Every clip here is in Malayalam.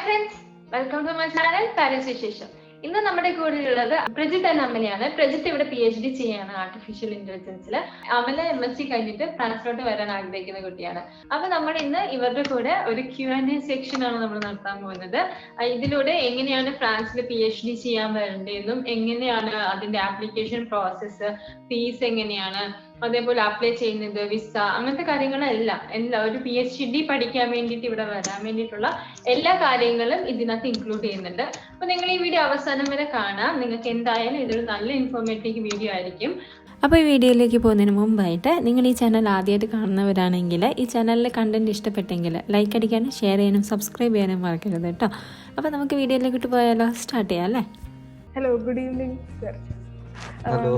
Friends, welcome to my channel Paris വിശേഷം. ഇന്ന് നമ്മുടെ കൂടെയുള്ളത് പ്രജിത്ത് എന്ന അമലയാണ്. പ്രജിത്ത് ഇവിടെ PhD ചെയ്യാണ് ആർട്ടിഫിഷ്യൽ ഇന്റലിജൻസിൽ. അമല MSc കഴിഞ്ഞിട്ട് ഫ്രാൻസിലോട്ട് വരാൻ ആഗ്രഹിക്കുന്ന കുട്ടിയാണ്. അപ്പൊ നമ്മൾ ഇന്ന് ഇവരുടെ കൂടെ ഒരു Q&A സെക്ഷൻ ആണ് നമ്മൾ നടത്താൻ പോകുന്നത്. ഇതിലൂടെ എങ്ങനെയാണ് ഫ്രാൻസിൽ PhD ചെയ്യാൻ വരേണ്ടതെന്നും എങ്ങനെയാണ് അതിന്റെ ആപ്ലിക്കേഷൻ പ്രോസസ്സ്, ഫീസ് എങ്ങനെയാണ്, അതേപോലെ അപ്ലൈ ചെയ്യുന്നത്, വിസ, അങ്ങനത്തെ കാര്യങ്ങളെല്ലാം ഒരു PhD പഠിക്കാൻ വേണ്ടിയിട്ട് ഇവിടെ വരാൻ വേണ്ടിയിട്ടുള്ള എല്ലാ കാര്യങ്ങളും ഇതിനകത്ത് ഇൻക്ലൂഡ് ചെയ്യുന്നുണ്ട്. അപ്പൊ നിങ്ങൾ ഈ വീഡിയോ അവസാനം വരെ കാണാം. നിങ്ങൾക്ക് എന്തായാലും ഇതൊരു നല്ല ഇൻഫോർമേറ്റീവ് വീഡിയോ ആയിരിക്കും. അപ്പോൾ ഈ വീഡിയോയിലേക്ക് പോകുന്നതിന് മുമ്പായിട്ട് നിങ്ങൾ ഈ ചാനൽ ആദ്യമായിട്ട് കാണുന്നവരാണെങ്കിൽ ഈ ചാനലിലെ കണ്ടന്റ് ഇഷ്ടപ്പെട്ടെങ്കിൽ ലൈക്ക് അടിക്കാനും ഷെയർ ചെയ്യാനും സബ്സ്ക്രൈബ് ചെയ്യാനും മറക്കരുത് കേട്ടോ. അപ്പോൾ നമുക്ക് വീഡിയോയിലേക്ക് പോയാലോ? സ്റ്റാർട്ട് ചെയ്യാം അല്ലേ? Hello, good evening sir. Hello.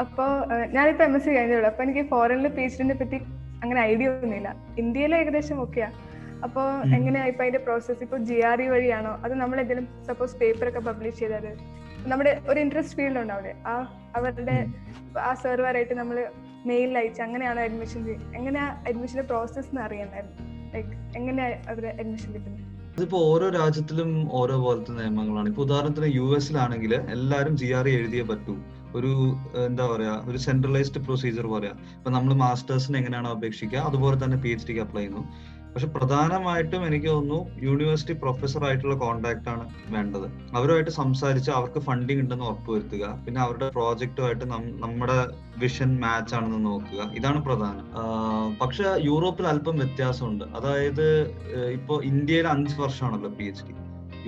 അപ്പോൾ ഞാനിപ്പോൾ MSc കഴിഞ്ഞുള്ളൂ. അപ്പോൾ എനിക്ക് ഫോറിനിൽ PhD പറ്റി അങ്ങനെ ഐഡിയ ഒന്നുമില്ല. ഇന്ത്യയിൽ ഏകദേശം ഓക്കെയാ. അപ്പോൾ എങ്ങനെയാ ഇപ്പം അതിന്റെ പ്രോസസ്സ്? ഇപ്പോൾ GRE വഴിയാണോ, അത് നമ്മൾ എന്തെങ്കിലും സപ്പോസ് പേപ്പറൊക്കെ പബ്ലിഷ് ചെയ്താൽ നമ്മുടെ ഒരു ഇൻട്രസ്റ്റ് ഫീൽഡ് ഉണ്ട് അവിടെ, അവരുടെ സെർവറായിട്ട് നമ്മൾ മെയിൽ അയച്ച് അങ്ങനെയാണോ അഡ്മിഷൻ എങ്ങനെയാ അഡ്മിഷന്റെ പ്രോസസ്സ് എന്ന് അറിയണ്ടായിരുന്നു. ലൈക്ക് എങ്ങനെയാ അവർ അഡ്മിഷൻ കിട്ടുന്നത്? ഇതിപ്പോ ഓരോ രാജ്യത്തിലും ഓരോ പോലത്തെ നിയമങ്ങളാണ്. ഇപ്പൊ ഉദാഹരണത്തിന് US എല്ലാവരും GRE എഴുതിയേ പറ്റൂ. ഒരു എന്താ പറയാ, ഒരു സെൻട്രലൈസ്ഡ് പ്രൊസീജിയർ പറയാ. ഇപ്പൊ നമ്മൾ മാസ്റ്റേഴ്സിന് എങ്ങനെയാണോ അപേക്ഷിക്കുക അതുപോലെ തന്നെ PhDക്ക് അപ്ലൈ ചെയ്യുന്നു. പക്ഷെ പ്രധാനമായിട്ടും എനിക്ക് തോന്നുന്നു യൂണിവേഴ്സിറ്റി പ്രൊഫസർ ആയിട്ടുള്ള കോണ്ടാക്ട് ആണ് വേണ്ടത്. അവരുമായിട്ട് സംസാരിച്ച് അവർക്ക് ഫണ്ടിങ് ഉണ്ടെന്ന് ഉറപ്പുവരുത്തുക, പിന്നെ അവരുടെ പ്രോജക്റ്റുമായിട്ട് നമ്മുടെ വിഷൻ മാച്ച് ആണെന്ന് നോക്കുക. ഇതാണ് പ്രധാനം. പക്ഷെ യൂറോപ്പിൽ അല്പം വ്യത്യാസമുണ്ട്. അതായത് ഇപ്പൊ ഇന്ത്യയിൽ 5 വർഷമാണല്ലോ PhD,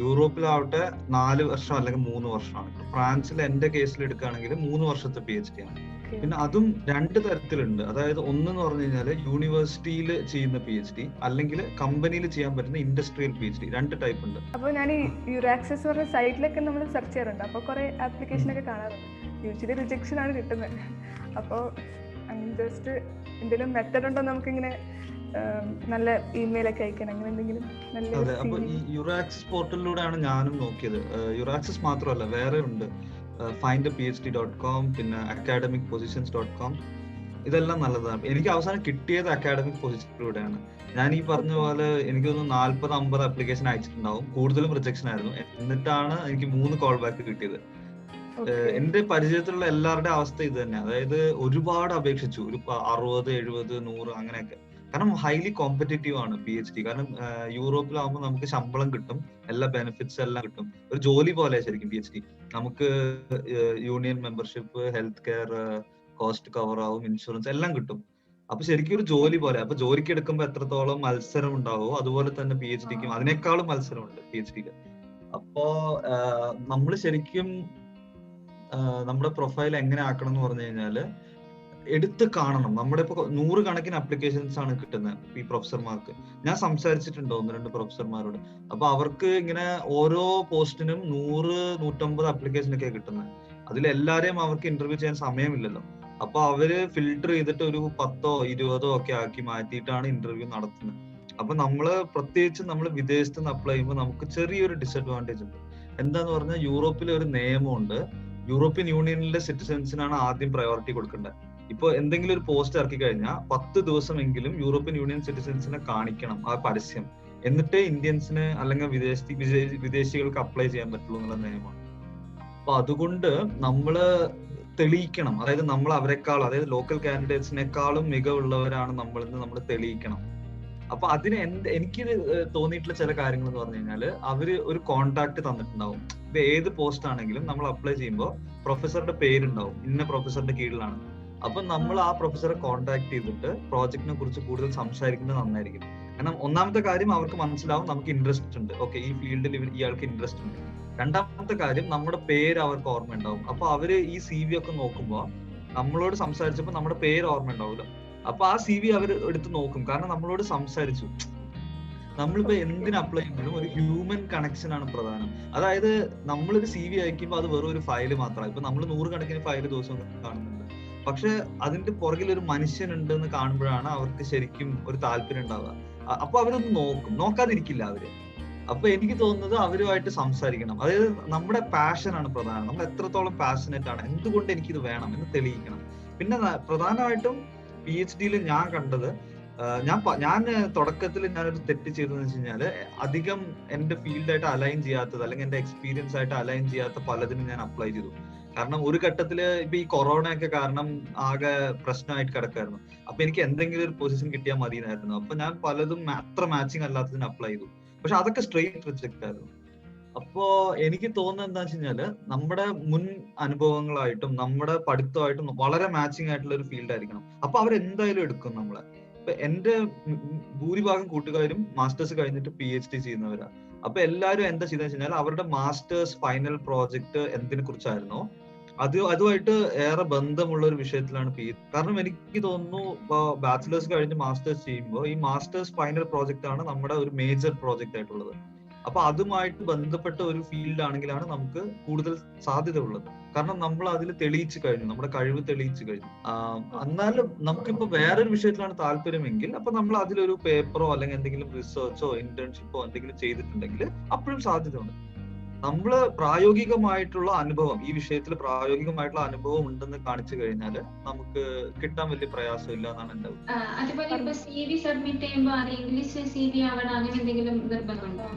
യൂറോപ്പിലാവട്ടെ 4 വർഷം അല്ലെങ്കിൽ 3 വർഷമാണ്. ഫ്രാൻസിൽ എന്റെ കേസിൽ എടുക്കുകയാണെങ്കിൽ 3 വർഷത്തെ PhD ആണ്. പിന്നെ അതും 2 തരത്തിലുണ്ട്. അതായത് ഒന്നെന്ന് പറഞ്ഞു കഴിഞ്ഞാൽ യൂണിവേഴ്സിറ്റിയിൽ ചെയ്യുന്ന PhD, അല്ലെങ്കിൽ കമ്പനിയിൽ ചെയ്യാൻ പറ്റുന്ന ഇൻഡസ്ട്രിയൽ PhD. 2 ടൈപ്പ് ഉണ്ട്. അപ്പോൾ ഞാൻ ഈ യുറാക്സസ് പറഞ്ഞ സൈറ്റിലൊക്കെ നമ്മൾ സെർച്ച് ചെയ്യാറുണ്ട്. അപ്പോൾ കുറെ ആപ്ലിക്കേഷൻ ഒക്കെ കാണാറുണ്ട്. യൂഷ്വലി റിജക്ഷൻ ആണ് കിട്ടുന്നത്. അപ്പോൾ ജസ്റ്റ് എന്തെങ്കിലും മെത്തഡ് ഉണ്ടോ നമുക്കിങ്ങനെ നല്ല ഇമെയിൽ ഒക്കെ അയക്കണം, അങ്ങനെ എന്തെങ്കിലും? അതെ, അപ്പൊ ഈ യുറാക്സിസ് പോർട്ടലിലൂടെയാണ് ഞാനും നോക്കിയത്. യുറാക്സിസ് മാത്രമല്ല, വേറെ ഉണ്ട്. findaphd.com, പിന്നെ academicpositions.com. ഇതെല്ലാം നല്ലതാണ്. എനിക്ക് അവസാനം കിട്ടിയത് അക്കാഡമിക് പൊസിഷനിലൂടെയാണ്. ഞാൻ ഈ പറഞ്ഞ പോലെ എനിക്ക് തോന്നുന്നു 40-50 ആപ്ലിക്കേഷൻ അയച്ചിട്ടുണ്ടാവും. കൂടുതലും റിജക്ഷൻ ആയിരുന്നു. എന്നിട്ടാണ് എനിക്ക് 3 കോൾ ബാക്ക് കിട്ടിയത്. എന്റെ പരിചയത്തിലുള്ള എല്ലാവരുടെ അവസ്ഥ ഇത് തന്നെ. അതായത് ഒരുപാട് അപേക്ഷിച്ചു, ഒരു 60, 70, 100 അങ്ങനെയൊക്കെ. കാരണം ഹൈലി കോമ്പറ്റീറ്റീവ് ആണ് PhD. കാരണം യൂറോപ്പിലാവുമ്പോൾ നമുക്ക് ശമ്പളം കിട്ടും, എല്ലാ ബെനിഫിറ്റ്സ് എല്ലാം കിട്ടും. ഒരു ജോലി പോലെ ശരിക്കും PhD. നമുക്ക് union membership, health care, cost cover ആവും, ഇൻഷുറൻസ് എല്ലാം കിട്ടും. അപ്പൊ ശരിക്കും ഒരു ജോലി പോലെ. അപ്പൊ ജോലിക്ക് എടുക്കുമ്പോൾ എത്രത്തോളം മത്സരം ഉണ്ടാവോ അതുപോലെ തന്നെ PhDക്കും അതിനേക്കാളും മത്സരമുണ്ട് PhDക്ക്. അപ്പോ നമ്മൾ ശരിക്കും നമ്മുടെ പ്രൊഫൈൽ എങ്ങനെ ആക്കണം എന്ന് പറഞ്ഞു കഴിഞ്ഞാല് എടുത്ത് കാണണം. നമ്മുടെ ഇപ്പൊ 100 കണക്കിന് അപ്ലിക്കേഷൻസ് ആണ് കിട്ടുന്നത് ഈ പ്രൊഫസർമാർക്ക്. ഞാൻ സംസാരിച്ചിട്ടുണ്ട് 1-2 പ്രൊഫസർമാരോട്. അപ്പൊ അവർക്ക് ഇങ്ങനെ ഓരോ പോസ്റ്റിനും 100-150 അപ്ലിക്കേഷൻ ഒക്കെ കിട്ടുന്നത്. അതിലെല്ലാരെയും അവർക്ക് ഇന്റർവ്യൂ ചെയ്യാൻ സമയമില്ലല്ലോ. അപ്പൊ അവര് ഫിൽട്ടർ ചെയ്തിട്ട് ഒരു 10-20 ഒക്കെ ആക്കി മാറ്റിയിട്ടാണ് ഇന്റർവ്യൂ നടത്തുന്നത്. അപ്പൊ പ്രത്യേകിച്ച് നമ്മൾ വിദേശത്ത് നിന്ന് അപ്ലൈ ചെയ്യുമ്പോൾ നമുക്ക് ചെറിയൊരു ഡിസഡ്വാൻറ്റേജ് ഉണ്ട്. എന്താന്ന് പറഞ്ഞാൽ യൂറോപ്പിലെ ഒരു നിയമമുണ്ട്. യൂറോപ്യൻ യൂണിയനിലെ സിറ്റിസൺസിനാണ് ആദ്യം പ്രയോറിറ്റി കൊടുക്കേണ്ടത്. ഇപ്പൊ എന്തെങ്കിലും ഒരു പോസ്റ്റ് ഇറക്കി കഴിഞ്ഞാൽ 10 ദിവസമെങ്കിലും യൂറോപ്യൻ യൂണിയൻ സിറ്റിസൺസിനെ കാണിക്കണം ആ പരസ്യം. എന്നിട്ടേ ഇന്ത്യൻസിന് അല്ലെങ്കിൽ വിദേശികൾക്ക് അപ്ലൈ ചെയ്യാൻ പറ്റുള്ളൂ എന്നുള്ള നിയമമാണ്. അപ്പൊ അതുകൊണ്ട് നമ്മള് തെളിയിക്കണം. അതായത് നമ്മൾ അവരെക്കാളും, അതായത് ലോക്കൽ കാൻഡിഡേറ്റ്സിനേക്കാളും മികവുള്ളവരാണ് നമ്മളെന്ന് നമ്മൾ തെളിയിക്കണം. അപ്പൊ അതിന് എനിക്ക് തോന്നിയിട്ടുള്ള ചില കാര്യങ്ങൾ എന്ന് പറഞ്ഞു കഴിഞ്ഞാല്, അവര് ഒരു കോണ്ടാക്ട് തന്നിട്ടുണ്ടാവും. ഇപ്പൊ ഏത് പോസ്റ്റ് ആണെങ്കിലും നമ്മൾ അപ്ലൈ ചെയ്യുമ്പോൾ പ്രൊഫസറുടെ പേരുണ്ടാവും, ഇന്ന പ്രൊഫസറുടെ കീഴിലാണ്. അപ്പൊ നമ്മൾ ആ പ്രൊഫസറെ കോണ്ടാക്ട് ചെയ്തിട്ട് പ്രോജക്റ്റിനെ കുറിച്ച് കൂടുതൽ സംസാരിക്കുന്നത് നന്നായിരിക്കും. കാരണം ഒന്നാമത്തെ കാര്യം അവർക്ക് മനസ്സിലാവും നമുക്ക് ഇൻട്രസ്റ്റ് ഉണ്ട്, ഓക്കെ ഈ ഫീൽഡിൽ ഇയാൾക്ക് ഇൻട്രസ്റ്റ് ഉണ്ട്. രണ്ടാമത്തെ കാര്യം നമ്മുടെ പേര് അവർക്ക് ഓർമ്മ ഉണ്ടാവും. അപ്പൊ അവര് ഈ CV ഒക്കെ നോക്കുമ്പോൾ നമ്മളോട് സംസാരിച്ചപ്പോൾ നമ്മുടെ പേര് ഓർമ്മ ഉണ്ടാവില്ല. അപ്പൊ ആ CV അവർ എടുത്ത് നോക്കും, കാരണം നമ്മളോട് സംസാരിച്ചു. നമ്മളിപ്പോ എന്തിനു അപ്ലൈ ചെയ്യുമ്പോഴും ഒരു ഹ്യൂമൻ കണക്ഷൻ ആണ് പ്രധാനം. അതായത് നമ്മളൊരു CV അയക്കുമ്പോൾ അത് വെറും ഒരു ഫയല് മാത്രമാണ്. ഇപ്പൊ നമ്മൾ 100 കണക്കിന് ഫയല് ദിവസം കാണുന്നുണ്ട്. പക്ഷെ അതിന്റെ പുറകിൽ ഒരു മനുഷ്യൻ ഉണ്ടെന്ന് കാണുമ്പോഴാണ് അവർക്ക് ശരിക്കും ഒരു താല്പര്യം ഉണ്ടാവുക. അപ്പൊ അവരൊന്ന് നോക്കും, നോക്കാതിരിക്കില്ല അവര്. അപ്പൊ എനിക്ക് തോന്നുന്നത് അവരുമായിട്ട് സംസാരിക്കണം. അതായത് നമ്മുടെ പാഷനാണ് പ്രധാനം. നമ്മൾ എത്രത്തോളം പാഷനേറ്റ് ആണ്, എന്തുകൊണ്ട് എനിക്കിത് വേണം എന്ന് തെളിയിക്കണം. പിന്നെ പ്രധാനമായിട്ടും PhDയിൽ ഞാൻ കണ്ടത് ഞാൻ തുടക്കത്തിൽ ഞാനൊരു തെറ്റ് ചെയ്തതെന്ന് വെച്ച് കഴിഞ്ഞാല് അധികം എന്റെ ഫീൽഡായിട്ട് അലൈൻ ചെയ്യാത്തത് അല്ലെങ്കിൽ എന്റെ എക്സ്പീരിയൻസ് ആയിട്ട് അലൈൻ ചെയ്യാത്ത പലതിനും ഞാൻ അപ്ലൈ ചെയ്തു. കാരണം ഒരു ഘട്ടത്തില് ഇപ്പൊ ഈ കൊറോണ ഒക്കെ കാരണം ആകെ പ്രശ്നമായിട്ട് കിടക്കായിരുന്നു. അപ്പൊ എനിക്ക് എന്തെങ്കിലും ഒരു പൊസിഷൻ കിട്ടിയാൽ മതിയായിരുന്നു. അപ്പൊ ഞാൻ പലതും അത്ര മാച്ചിങ് അല്ലാത്തതിന് അപ്ലൈ ചെയ്തു. പക്ഷെ അതൊക്കെ സ്ട്രെയിറ്റ് റിജക്ട് ആയിരുന്നു. അപ്പോ എനിക്ക് തോന്നുന്നത് എന്താ വെച്ച് കഴിഞ്ഞാല് നമ്മുടെ മുൻ അനുഭവങ്ങളായിട്ടും നമ്മുടെ പഠിത്തമായിട്ടും വളരെ മാച്ചിങ് ആയിട്ടുള്ള ഒരു ഫീൽഡ് ആയിരിക്കണം. അപ്പൊ അവരെന്തായാലും എടുക്കും നമ്മളെ. ഇപ്പൊ എന്റെ ഭൂരിഭാഗം കൂട്ടുകാരും മാസ്റ്റേഴ്സ് കഴിഞ്ഞിട്ട് PhD ചെയ്യുന്നവരാ. അപ്പൊ എല്ലാവരും എന്താ ചെയ്തെന്ന് വെച്ച് കഴിഞ്ഞാൽ അവരുടെ മാസ്റ്റേഴ്സ് ഫൈനൽ പ്രോജക്ട് എന്തിനെ കുറിച്ചായിരുന്നോ അതുമായിട്ട് ഏറെ ബന്ധമുള്ള ഒരു വിഷയത്തിലാണ് കാരണം എനിക്ക് തോന്നുന്നു ബാച്ചിലേഴ്സ് കഴിഞ്ഞ് മാസ്റ്റേഴ്സ് ചെയ്യുമ്പോൾ ഈ മാസ്റ്റേഴ്സ് ഫൈനൽ പ്രോജക്റ്റ് ആണ് നമ്മുടെ ഒരു മേജർ പ്രോജക്റ്റ് ആയിട്ടുള്ളത്. അപ്പൊ അതുമായിട്ട് ബന്ധപ്പെട്ട ഒരു ഫീൽഡ് ആണെങ്കിലാണ് നമുക്ക് കൂടുതൽ സാധ്യത ഉള്ളത്. കാരണം നമ്മൾ അതിൽ തെളിയിച്ചു കഴിഞ്ഞു, നമ്മുടെ കഴിവ് തെളിയിച്ചു കഴിഞ്ഞു. എന്നാലും നമുക്കിപ്പോ വേറൊരു വിഷയത്തിലാണ് താല്പര്യമെങ്കിൽ അപ്പൊ നമ്മൾ അതിലൊരു പേപ്പറോ അല്ലെങ്കിൽ എന്തെങ്കിലും റിസർച്ചോ ഇന്റേൺഷിപ്പോ എന്തെങ്കിലും ചെയ്തിട്ടുണ്ടെങ്കിൽ അപ്പോഴും സാധ്യത ഉണ്ട്. നമ്മള് പ്രായോഗികമായിട്ടുള്ള അനുഭവം, ഈ വിഷയത്തിൽ പ്രായോഗികമായിട്ടുള്ള അനുഭവം ഉണ്ടെന്ന് കാണിച്ചു കഴിഞ്ഞാൽ നമുക്ക് കിട്ടാൻ വലിയ പ്രയാസമില്ല എന്നാണ് എന്റെ അതുപോലെ ഇപ്പൊ CV സബ്മിറ്റ് ചെയ്യുമ്പോ അത് ഇംഗ്ലീഷ് CV ആവണം അങ്ങനെ എന്തെങ്കിലും നിർബന്ധമുണ്ടോ?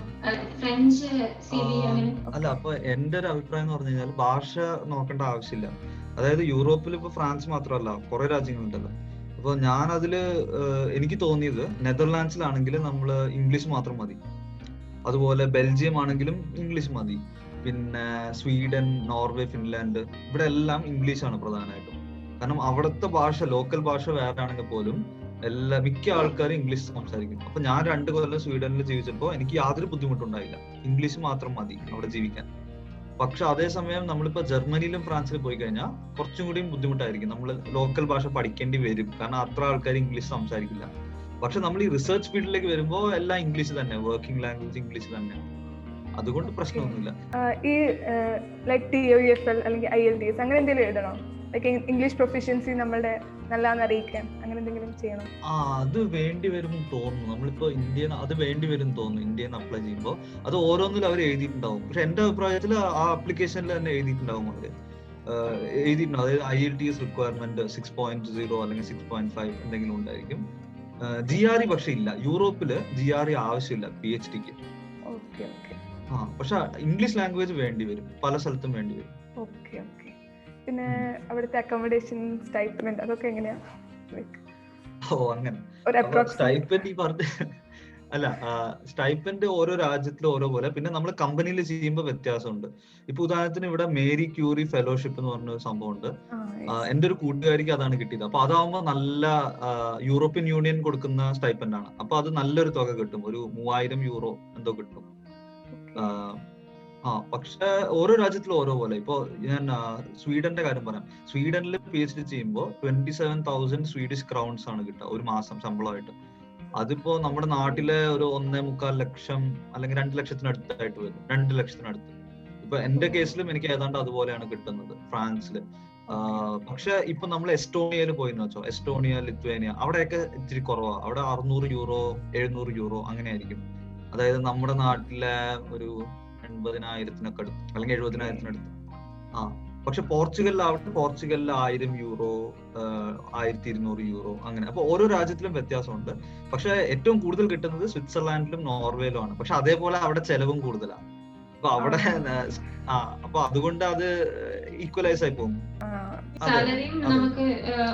ഫ്രഞ്ച് CV അങ്ങനെ? അല്ല, അപ്പൊ എന്റെ ഒരു അഭിപ്രായം എന്ന് പറഞ്ഞു കഴിഞ്ഞാൽ ഭാഷ നോക്കേണ്ട ആവശ്യമില്ല. അതായത് യൂറോപ്പിൽ ഇപ്പൊ ഫ്രാൻസ് മാത്രമല്ല കുറെ രാജ്യങ്ങളുണ്ടല്ലോ. അപ്പൊ ഞാൻ അതില് എനിക്ക് തോന്നിയത് നെതർലാൻഡ്സിലാണെങ്കിൽ നമ്മൾ ഇംഗ്ലീഷ് മാത്രം മതി. അതുപോലെ ബെൽജിയം ആണെങ്കിലും ഇംഗ്ലീഷ് മതി. പിന്നെ സ്വീഡൻ, നോർവേ, ഫിൻലാൻഡ് ഇവിടെ എല്ലാം ഇംഗ്ലീഷാണ് പ്രധാനമായിട്ടും. കാരണം അവിടുത്തെ ഭാഷ ലോക്കൽ ഭാഷ വേറെ ആണെങ്കിൽ പോലും മിക്ക ആൾക്കാരും ഇംഗ്ലീഷ് സംസാരിക്കും. അപ്പൊ ഞാൻ 2 കൊല്ലം സ്വീഡനിൽ ജീവിച്ചപ്പോൾ എനിക്ക് യാതൊരു ബുദ്ധിമുട്ടുണ്ടായില്ല. ഇംഗ്ലീഷ് മാത്രം മതി അവിടെ ജീവിക്കാൻ. പക്ഷെ അതേസമയം നമ്മളിപ്പോ ജർമ്മനിയിലും ഫ്രാൻസിലും പോയി കഴിഞ്ഞാൽ കുറച്ചും കൂടിയും ബുദ്ധിമുട്ടായിരിക്കും. നമ്മൾ ലോക്കൽ ഭാഷ പഠിക്കേണ്ടി വരും. കാരണം അത്ര ആൾക്കാർ ഇംഗ്ലീഷ് സംസാരിക്കില്ല. പക്ഷെ നമ്മൾ ഈ റിസർച്ച് ഫീൽഡിലേക്ക് വരുമ്പോൾ എല്ലാം ഇംഗ്ലീഷ് തന്നെ, വർക്കിംഗ് ലാംഗ്വേജ് ഇംഗ്ലീഷ് തന്നെ. അതുകൊണ്ട് പ്രശ്നമൊന്നുമില്ല. ഈ ലൈക് TOEFL അല്ലെങ്കിൽ IELTS അങ്ങനെ എന്തെങ്കിലും എഴുതണോ? ലൈക് ഇംഗ്ലീഷ് പ്രൊഫിഷ്യൻസി നമ്മളുടെ നല്ലതാണെന്ന് അറിയിക്കാൻ അങ്ങനെ എന്തെങ്കിലും ചെയ്യണം? അത് വേണ്ടി വരും തോന്നുന്നു. നമ്മളിപ്പോ ഇന്ത്യൻ അത് വേണ്ടി വരും തോന്നുന്നു. ഇന്ത്യയിൽ അപ്ലൈ ചെയ്യുമ്പോൾ അത് ഓരോന്നിലും അവർ എഴുതിയിട്ടുണ്ടാവും. പക്ഷെ എന്റെ അഭിപ്രായത്തിൽ ആ ആപ്ലിക്കേഷനിൽ തന്നെ എഴുതിയിട്ടുണ്ടാവും. അവര് എഴുതിയിട്ടുണ്ടാവും. അതായത് IELTS റിക്വയർമെന്റ് 6.0 അല്ലെങ്കിൽ 6.5 എന്തെങ്കിലും ഉണ്ടായിരിക്കും. GRE പക്ഷെ ഇല്ല. യൂറോപ്പില് GRE ആവശ്യമില്ല PhDക്ക്. പക്ഷെ ഇംഗ്ലീഷ് ലാംഗ്വേജ് വേണ്ടി വരും, പല സ്ഥലത്തും വേണ്ടി വരും. പിന്നെ അവിടുത്തെ അക്കോമഡേഷൻ, സ്റ്റൈപ്പൻഡ് അതൊക്കെ എങ്ങനെയാ? അങ്ങനെ സ്റ്റൈപ്പൻഡ് ഈ പറഞ്ഞ അല്ല, സ്റ്റൈപ്പൻഡ് ഓരോ രാജ്യത്തിലും ഓരോ പോലെ. പിന്നെ നമ്മൾ കമ്പനിയിൽ ചെയ്യുമ്പോൾ വ്യത്യാസമുണ്ട്. ഇപ്പൊ ഉദാഹരണത്തിന് ഇവിടെ മേരി ക്യൂറി ഫെലോഷിപ്പ് എന്ന് പറഞ്ഞ ഒരു സംഭവം ഉണ്ട്. എന്റെ ഒരു കൂട്ടുകാരിക്ക് അതാണ് കിട്ടിയത്. അപ്പൊ അതാവുമ്പോ നല്ല യൂറോപ്യൻ യൂണിയൻ കൊടുക്കുന്ന സ്റ്റൈപ്പൻഡ് ആണ്. അപ്പൊ അത് നല്ലൊരു തുക കിട്ടും, ഒരു 3000 യൂറോ എന്തോ കിട്ടും. പക്ഷെ ഓരോ രാജ്യത്തിലും ഓരോ പോലെ. ഇപ്പൊ ഞാൻ സ്വീഡന്റെ കാര്യം പറയാം. സ്വീഡനിൽ PhD ചെയ്യുമ്പോൾ 27,000 സ്വീഡിഷ് ക്രൗൺസ് ആണ് കിട്ടുക ഒരു മാസം ശമ്പളമായിട്ട്. അതിപ്പോ നമ്മുടെ നാട്ടിലെ ഒരു 1.25 ലക്ഷം അല്ലെങ്കിൽ 2 ലക്ഷത്തിനടുത്തായിട്ട് വരും. 2 ലക്ഷത്തിനടുത്ത്. ഇപ്പൊ എന്റെ കേസിലും എനിക്ക് ഏതാണ്ട് അതുപോലെയാണ് കിട്ടുന്നത് ഫ്രാൻസില്. പക്ഷെ ഇപ്പൊ നമ്മൾ എസ്റ്റോണിയയിൽ പോയിന്ന് വെച്ചോ, എസ്റ്റോണിയ, ലിത്വേനിയ അവിടെയൊക്കെ ഇച്ചിരി കുറവാണ്. അവിടെ 600 യൂറോ 700 യൂറോ അങ്ങനെ ആയിരിക്കും. അതായത് നമ്മുടെ നാട്ടിലെ ഒരു 80,000 അടുത്ത് അല്ലെങ്കിൽ 70,000 പക്ഷെ പോർച്ചുഗലിലാവട്ടെ, പോർച്ചുഗലിൽ 1000 യൂറോ 1200 യൂറോ അങ്ങനെ. അപ്പൊ ഓരോ രാജ്യത്തിലും വ്യത്യാസമുണ്ട്. പക്ഷെ ഏറ്റവും കൂടുതൽ കിട്ടുന്നത് സ്വിറ്റ്സർലാൻഡിലും നോർവേയിലും ആണ്. പക്ഷെ അതേപോലെ അവിടെ ചെലവും കൂടുതലാണ്. അപ്പൊ അവിടെ അപ്പൊ അതുകൊണ്ട് അത് ഈക്വലൈസ് ആയി പോകും. സാലറിയും നമുക്ക്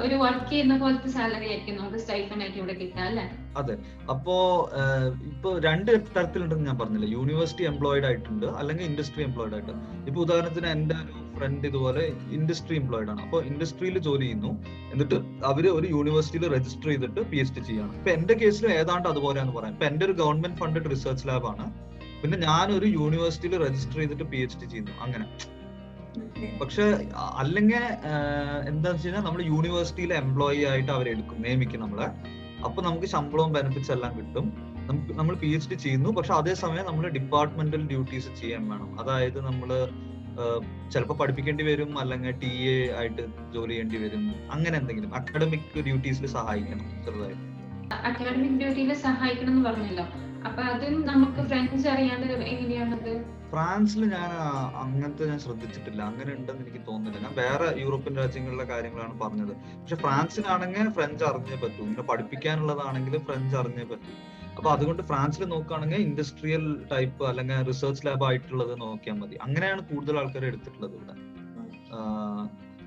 ഒരു വർക്ക് ചെയ്യുന്ന പോലത്തെ സാലറി ആയിരിക്കും നമുക്ക് സ്റ്റൈപ്പൻഡ് ആയിട്ട് ഇവിടെ കിട്ടുക അല്ലേ? അതെ. അപ്പോ ഇപ്പൊ 2 തരത്തിലുണ്ടെന്ന് ഞാൻ പറഞ്ഞില്ല. യൂണിവേഴ്സിറ്റി എംപ്ലോയിഡ് ആയിട്ടുണ്ട്, അല്ലെങ്കിൽ ഇൻഡസ്ട്രി എംപ്ലോയിഡ് ആയിട്ട്. ഇപ്പൊ ഉദാഹരണത്തിന് എന്റെ ഒരു ഫ്രണ്ട് ഇതുപോലെ ഇൻഡസ്ട്രി എംപ്ലോയിഡ് ആണ്. അപ്പൊ ഇൻഡസ്ട്രിയിൽ ജോലി ചെയ്യുന്നു, എന്നിട്ട് അവര് ഒരു യൂണിവേഴ്സിറ്റിയിൽ രജിസ്റ്റർ ചെയ്തിട്ട് PhD ചെയ്യണം. ഇപ്പൊ എന്റെ കേസിൽ ഏതാണ്ട് അതുപോലെയാന്ന് പറയാം. ഇപ്പൊ എന്റെ ഒരു ഗവൺമെന്റ് ഫണ്ടഡ് റിസർച്ച് ലാബാണ്. പിന്നെ ഞാനൊരു യൂണിവേഴ്സിറ്റിയിൽ രജിസ്റ്റർ ചെയ്തിട്ട് PhD ചെയ്യുന്നു അങ്ങനെ. പക്ഷെ അല്ലെങ്കിൽ എന്താന്ന് വെച്ച് കഴിഞ്ഞാൽ നമ്മൾ യൂണിവേഴ്സിറ്റിയിലെ എംപ്ലോയി ആയിട്ട് അവരെടുക്കും, നിയമിക്കും നമ്മളെ. അപ്പൊ നമുക്ക് ശമ്പളവും ബെനിഫിറ്റ്സ് എല്ലാം കിട്ടും. നമ്മൾ PhD ചെയ്യുന്നു, പക്ഷെ അതേസമയം നമ്മൾ ഡിപ്പാർട്ട്മെന്റൽ ഡ്യൂട്ടീസ് ചെയ്യാൻ വേണം. അതായത് നമ്മള് ചിലപ്പോൾ പഠിപ്പിക്കേണ്ടി വരും, അല്ലെങ്കിൽ TA ആയിട്ട് ജോലി ചെയ്യേണ്ടി വരും. അങ്ങനെ എന്തെങ്കിലും അക്കാഡമിക് ഡ്യൂട്ടീസിൽ സഹായിക്കണം ചെറുതായിട്ട്. അക്കാഡമിക് ഡ്യൂട്ടിയിൽ സഹായിക്കണം എന്ന് പറഞ്ഞല്ലോ, അപ്പൊ അതും നമുക്ക് ഫ്രഞ്ച് അറിയാണ്ട് എങ്ങനെയാണത്? ഫ്രാൻസിൽ ഞാൻ അങ്ങനത്തെ ഞാൻ ശ്രദ്ധിച്ചിട്ടില്ല, അങ്ങനെ ഉണ്ടെന്ന് എനിക്ക് തോന്നുന്നില്ല. ഞാൻ വേറെ യൂറോപ്യൻ രാജ്യങ്ങളിലെ കാര്യങ്ങളാണ് പറഞ്ഞത്. പക്ഷെ ഫ്രാൻസിനാണെങ്കിൽ ഫ്രഞ്ച് അറിഞ്ഞേ പറ്റൂ, ഇങ്ങനെ പഠിപ്പിക്കാനുള്ളതാണെങ്കിൽ ഫ്രഞ്ച് അറിഞ്ഞേ പറ്റൂ. അപ്പൊ അതുകൊണ്ട് ഫ്രാൻസിൽ നോക്കുകയാണെങ്കിൽ ഇൻഡസ്ട്രിയൽ ടൈപ്പ് അല്ലെങ്കിൽ റിസർച്ച് ലാബ് ആയിട്ടുള്ളത് നോക്കിയാൽ മതി. അങ്ങനെയാണ് കൂടുതൽ ആൾക്കാർ എടുത്തിട്ടുള്ളത് ഇവിടെ.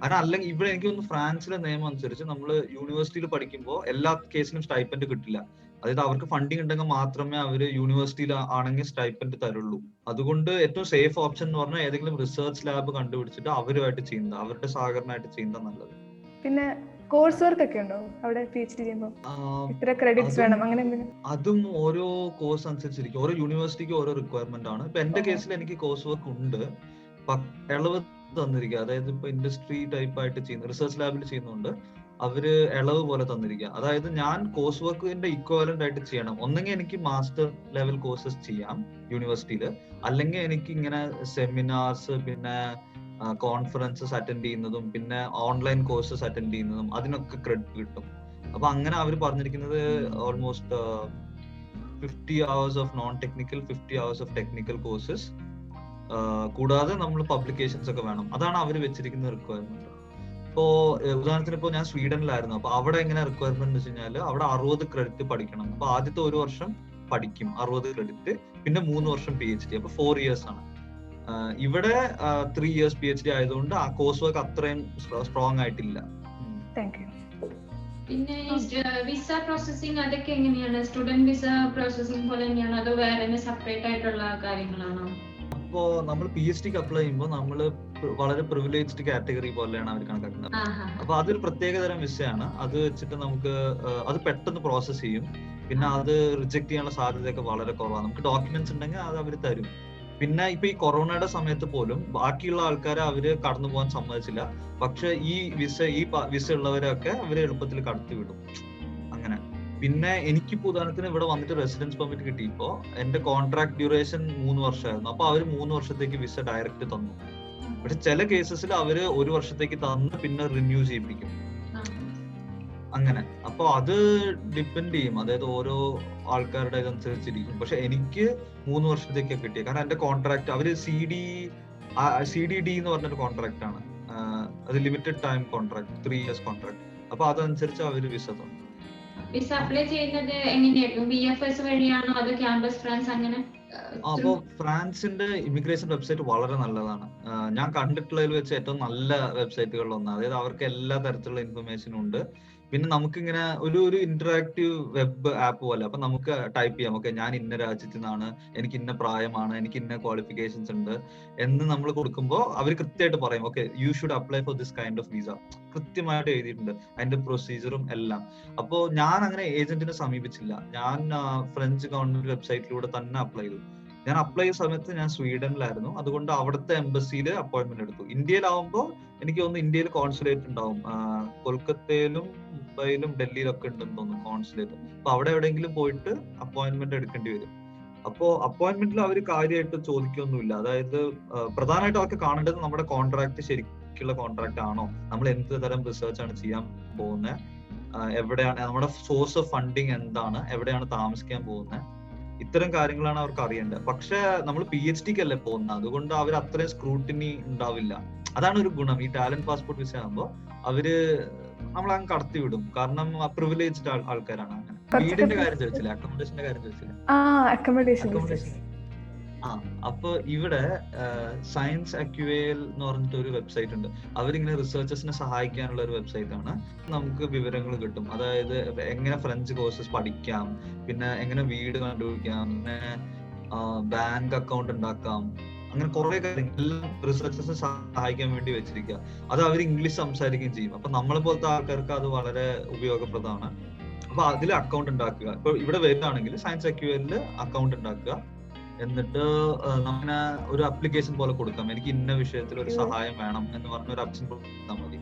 കാരണം അല്ലെങ്കിൽ ഇവിടെ എനിക്ക് തോന്നുന്നു ഫ്രാൻസിലെ നിയമം അനുസരിച്ച് നമ്മൾ യൂണിവേഴ്സിറ്റിയിൽ പഠിക്കുമ്പോൾ എല്ലാ കേസിനും സ്റ്റൈപ്പൻഡ് കിട്ടില്ല. അതായത് അവർക്ക് ഫണ്ടിങ് ഉണ്ടെങ്കിൽ മാത്രമേ അവർ യൂണിവേഴ്സിറ്റിയിൽ ആണെങ്കിൽ സ്റ്റൈപ്പൻഡ് തരുള്ളൂ. അതുകൊണ്ട് ഏറ്റവും സേഫ് ഓപ്ഷൻ എന്ന് പറഞ്ഞാൽ ഏതെങ്കിലും റിസർച്ച് ലാബ് കണ്ടുപിടിച്ചിട്ട് അവരുമായിട്ട് ചെയ്യുന്നത്, അവരുടെ സഹകരണമായിട്ട് ചെയ്യുന്നത് നല്ലത്. പിന്നെ കോഴ്സ് വർക്ക് ഒക്കെ ഉണ്ടോ അവിടെ PhD ചെയ്യുമ്പോൾ? ഇത്ര ക്രെഡിറ്റ്സ് വേണം അങ്ങനെ എന്തെങ്കിലും? അതും ഓരോ കോഴ്സ് അനുസരിച്ചിരിക്കും, ഓരോ യൂണിവേഴ്സിറ്റിക്ക് ഓരോ റിക്വയർമെന്റ് ആണ്. ഇപ്പൊ എന്റെ കേസിൽ എനിക്ക് കോഴ്സ് വർക്ക് ഉണ്ട്, ഇളവ് തന്നിരിക്കുക. അതായത് ഇപ്പൊ ഇൻഡസ്ട്രി ടൈപ്പ് ആയിട്ട് ചെയ്യുന്ന റിസർച്ച് ലാബിൽ ചെയ്യുന്നുണ്ട്, അവര് ഇളവ് പോലെ തന്നിരിക്കുക. അതായത് ഞാൻ കോഴ്സ് വർക്കിന്റെ ഇക്വാലന്റ് ആയിട്ട് ചെയ്യണം. ഒന്നെങ്കിൽ എനിക്ക് മാസ്റ്റർ ലെവൽ കോഴ്സസ് ചെയ്യാം യൂണിവേഴ്സിറ്റിയിൽ, അല്ലെങ്കിൽ എനിക്ക് ഇങ്ങനെ സെമിനാർസ് പിന്നെ കോൺഫറൻസസ് അറ്റൻഡ് ചെയ്യുന്നതും പിന്നെ ഓൺലൈൻ കോഴ്സസ് അറ്റൻഡ് ചെയ്യുന്നതും അതിനൊക്കെ ക്രെഡിറ്റ് കിട്ടും. അപ്പൊ അങ്ങനെ അവർ പറഞ്ഞിരിക്കുന്നത് almost 50 hours of non technical, 50 hours of technical courses, കൂടാതെ നമ്മൾ പബ്ലിക്കേഷൻസ് ഒക്കെ വേണം. അതാണ് അവർ വെച്ചിരിക്കുന്ന റിക്വയർമെന്റ്. ഇപ്പോ ഉദാഹരണത്തിന് ഇപ്പോ ഞാൻ സ്വീഡനിലായിരുന്നു, അപ്പൊ അവിടെ എങ്ങനെ റിക്വയർമെന്റ് എന്ന് വെച്ച് കഴിഞ്ഞാൽ അവിടെ 60 ക്രെഡിറ്റ് പഠിക്കണം. അപ്പൊ ആദ്യത്തെ 1 വർഷം പഠിക്കും 60 ക്രെഡിറ്റ്, പിന്നെ 3 വർഷം PhD, അപ്പൊ 4 years ആണ്. ഇവിടെ 3 years PhD ആയതുകൊണ്ട് ആ കോഴ്സ് വർക്ക് അത്രയും സ്ട്രോങ് ആയിട്ടില്ല. പിന്നെ വിസ പ്രോസസിങ് അതൊക്കെ എങ്ങനെയാണ്? സ്റ്റുഡന്റ് വിസ പ്രോസസിങ് പോലെ തന്നെയാണോ അതോ വേറെ സെപ്പറേറ്റ് ആയിട്ടുള്ള കാര്യങ്ങളാണോ? അപ്പോ നമ്മൾ PhDക്ക് അപ്ലൈ ചെയ്യുമ്പോൾ നമ്മൾ വളരെ പ്രിവിലേജ്ഡ് കാറ്റഗറി പോലെയാണ് അവർ കണക്കാക്കുന്നത്. അപ്പൊ അതൊരു പ്രത്യേക തരം വിസയാണ്. അത് വെച്ചിട്ട് നമുക്ക് അത് പെട്ടെന്ന് പ്രോസസ് ചെയ്യും, പിന്നെ അത് റിജക്ട് ചെയ്യാനുള്ള സാധ്യതയൊക്കെ വളരെ കുറവാണ്. നമുക്ക് ഡോക്യുമെന്റ്സ് ഉണ്ടെങ്കിൽ അത് അവർ തരും. പിന്നെ ഇപ്പൊ ഈ കൊറോണയുടെ സമയത്ത് പോലും ബാക്കിയുള്ള ആൾക്കാരെ അവര് കടന്നു പോകാൻ സമ്മതിച്ചില്ല, പക്ഷെ ഈ വിസ ഉള്ളവരൊക്കെ അവര് എളുപ്പത്തിൽ കടത്തി വിടും അങ്ങനെ. പിന്നെ എനിക്കിപ്പോ ഉദാഹരണത്തിന് ഇവിടെ വന്നിട്ട് റെസിഡൻസ് പെർമിറ്റ് കിട്ടിയപ്പോ എന്റെ കോൺട്രാക്ട് ഡ്യൂറേഷൻ 3 വർഷമായിരുന്നു. അപ്പൊ അവര് 3 വർഷത്തേക്ക് വിസ ഡയറക്റ്റ് തന്നു. പക്ഷെ ചില കേസസിൽ അവര് 1 വർഷത്തേക്ക് തന്ന് പിന്നെ റിന്യൂ ചെയ്യിപ്പിക്കും അങ്ങനെ. അപ്പൊ അത് ഡിപ്പെൻഡ് ചെയ്യും, അതായത് ഓരോ ആൾക്കാരുടെ ഇതനുസരിച്ചിരിക്കും. പക്ഷെ എനിക്ക് 3 വർഷത്തേക്ക് കിട്ടിയത്, കാരണം എന്റെ കോൺട്രാക്ട് അവര് CDD എന്ന് പറഞ്ഞൊരു കോൺട്രാക്ട് ആണ്, അത് limited time contract, 3 years contract. അപ്പൊ അതനുസരിച്ച് അവര് വിസ തന്നു. വിസ അപ്ലൈ ചെയ്യുന്നത് എങ്ങനെയായിരിക്കും? BFS വഴിയാണോ അതോ ക്യാമ്പസ് ഫ്രാൻസ് അങ്ങനെ? അപ്പോ ഫ്രാൻസിന്റെ ഇമിഗ്രേഷൻ വെബ്സൈറ്റ് വളരെ നല്ലതാണ്. ഞാൻ കണ്ടിട്ടുള്ളതിൽ വെച്ച് ഏറ്റവും നല്ല വെബ്സൈറ്റുകളിൽ ഒന്നാണ്. അതായത് അവർക്ക് എല്ലാ തരത്തിലുള്ള ഇൻഫർമേഷനും ഉണ്ട്. പിന്നെ നമുക്കിങ്ങനെ ഒരു ഇന്ററാക്റ്റീവ് വെബ് ആപ്പ് പോലെ. അപ്പൊ നമുക്ക് ടൈപ്പ് ചെയ്യാം, ഓക്കെ ഞാൻ ഇന്ന രാജ്യത്തു നിന്നാണ്, എനിക്ക് ഇന്ന പ്രായമാണ്, എനിക്ക് ഇന്ന ക്വാളിഫിക്കേഷൻസ് ഉണ്ട് എന്ന് നമ്മൾ കൊടുക്കുമ്പോൾ അവർ കൃത്യമായിട്ട് പറയും, okay you should apply for this kind of visa. കൃത്യമായിട്ട് എഴുതിയിട്ടുണ്ട് അതിന്റെ പ്രൊസീജിയറും എല്ലാം. അപ്പോ ഞാൻ അങ്ങനെ ഏജന്റിനെ സമീപിച്ചില്ല, ഞാൻ ഫ്രഞ്ച് ഗവൺമെന്റ് വെബ്സൈറ്റിലൂടെ തന്നെ അപ്ലൈ ചെയ്തു. ഞാൻ അപ്ലൈ ചെയ്ത സമയത്ത് ഞാൻ സ്വീഡനിലായിരുന്നു, അതുകൊണ്ട് അവിടുത്തെ എംബസിയിൽ അപ്പോയിന്റ്മെന്റ് എടുത്തു. ഇന്ത്യയിലാവുമ്പോൾ എനിക്ക് തോന്നുന്നു ഇന്ത്യയിൽ കോൺസുലേറ്റ് ഉണ്ടാവും, കൊൽക്കത്തയിലും മുംബൈയിലും ഡൽഹിയിലൊക്കെ ഉണ്ടെന്ന് തോന്നുന്നു കോൺസുലേറ്റ്. അപ്പൊ അവിടെ എവിടെയെങ്കിലും പോയിട്ട് അപ്പോയിന്റ്മെന്റ് എടുക്കേണ്ടി വരും. അപ്പോ അപ്പോയിന്റ്മെന്റിൽ അവർ കാര്യമായിട്ട് ചോദിക്കൊന്നുമില്ല. അതായത് പ്രധാനമായിട്ടും അവർക്ക് കാണേണ്ടത് നമ്മുടെ കോൺട്രാക്ട് ശരിക്കുള്ള കോൺട്രാക്ട് ആണോ, നമ്മൾ എന്ത് തരം റിസർച്ച് ആണ് ചെയ്യാൻ പോകുന്നത്, എവിടെയാണ് നമ്മുടെ സോഴ്സ് ഓഫ് ഫണ്ടിങ്, എന്താണ്, എവിടെയാണ് താമസിക്കാൻ പോകുന്നത്, ഇത്തരം കാര്യങ്ങളാണ് അവർക്ക് അറിയേണ്ടത്. പക്ഷെ നമ്മൾ PhDക്ക് അല്ലേ പോകുന്നത്, അതുകൊണ്ട് അവർ അത്രയും സ്ക്രൂട്ടിനി ഉണ്ടാവില്ല. അതാണ് ഒരു ഗുണം. ഈ ടാലന്റ് പാസ്പോർട്ട് വിസ ആകുമ്പോൾ അവര് നമ്മളങ്ങ് കടത്തി വിടും, കാരണം പ്രിവിലേജ്ഡ് ആൾക്കാരാണ്. അങ്ങനെ വീടിന്റെ കാര്യം ചോദിച്ചില്ല, അക്കോമഡേഷന്റെ കാര്യം ചോദിച്ചില്ല. അക്കോമഡേഷൻ അപ്പൊ ഇവിടെ സയൻസ് അക്യുവേൽ എന്ന് പറഞ്ഞിട്ട് ഒരു വെബ്സൈറ്റ് ഉണ്ട്. അവരിങ്ങനെ റിസർച്ചേഴ്സിനെ സഹായിക്കാനുള്ള ഒരു വെബ്സൈറ്റ് ആണ്. നമുക്ക് വിവരങ്ങൾ കിട്ടും, അതായത് എങ്ങനെ ഫ്രഞ്ച് കോഴ്സസ് പഠിക്കാം, പിന്നെ എങ്ങനെ വീട് കണ്ടുപിടിക്കാം, പിന്നെ ബാങ്ക് അക്കൗണ്ട് ഉണ്ടാക്കാം, അങ്ങനെ കുറെ കാര്യങ്ങൾ എല്ലാം റിസർച്ചേഴ്സിനെ സഹായിക്കാൻ വേണ്ടി വെച്ചിരിക്കുക. അത് അവർ ഇംഗ്ലീഷ് സംസാരിക്കുകയും ചെയ്യും. അപ്പൊ നമ്മളെ പോലത്തെ ആൾക്കാർക്ക് അത് വളരെ ഉപയോഗപ്രദമാണ്. അപ്പൊ അതിൽ അക്കൗണ്ട് ഉണ്ടാക്കുക. ഇപ്പൊ ഇവിടെ വരുന്നതാണെങ്കിൽ സയൻസ് അക്യുവേലില് അക്കൗണ്ട് ഉണ്ടാക്കുക, എന്നിട്ട് അങ്ങനെ ഒരു അപ്ലിക്കേഷൻ പോലെ കൊടുക്കാം, എനിക്ക് ഇന്ന വിഷയത്തിൽ ഒരു സഹായം വേണം എന്ന് പറഞ്ഞ ഒരു ഓപ്ഷൻ കൊടുത്താൽ മതി.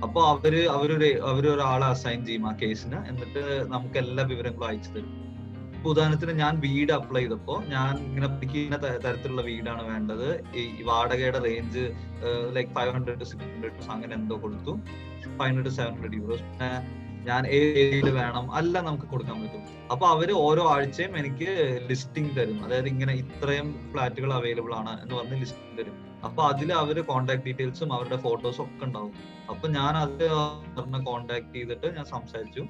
അപ്പൊ അവരൊരാളെ അസൈൻ ചെയ്യും ആ കേസിന്, എന്നിട്ട് നമുക്ക് എല്ലാ വിവരങ്ങളും അയച്ചു തരും. ഉദാഹരണത്തിന് ഞാൻ വീട് അപ്ലൈ ചെയ്തപ്പോ ഞാൻ ഇങ്ങനെ ഇന്ന തരത്തിലുള്ള വീടാണ് വേണ്ടത്, ഈ വാടകയുടെ റേഞ്ച് ലൈക്ക് 500 to 600 അങ്ങനെ എന്തോ കൊടുത്തു, 500 to 700 euros. പിന്നെ ഞാൻ ഏരിയയിൽ വേണം എല്ലാം നമുക്ക് കൊടുക്കാൻ പറ്റും. അപ്പൊ അവര് ഓരോ ആഴ്ചയും എനിക്ക് ലിസ്റ്റിംഗ് തരും. അതായത് ഇങ്ങനെ ഇത്രയും ഫ്ലാറ്റുകൾ അവൈലബിൾ ആണ് എന്ന് പറഞ്ഞ് ലിസ്റ്റിംഗ് തരും. അപ്പൊ അതിൽ അവര് കോൺടാക്ട് ഡീറ്റെയിൽസും അവരുടെ ഫോട്ടോസും ഒക്കെ ഉണ്ടാവും. അപ്പൊ ഞാൻ അത് കോൺടാക്ട് ചെയ്തിട്ട് ഞാൻ സംസാരിച്ചു.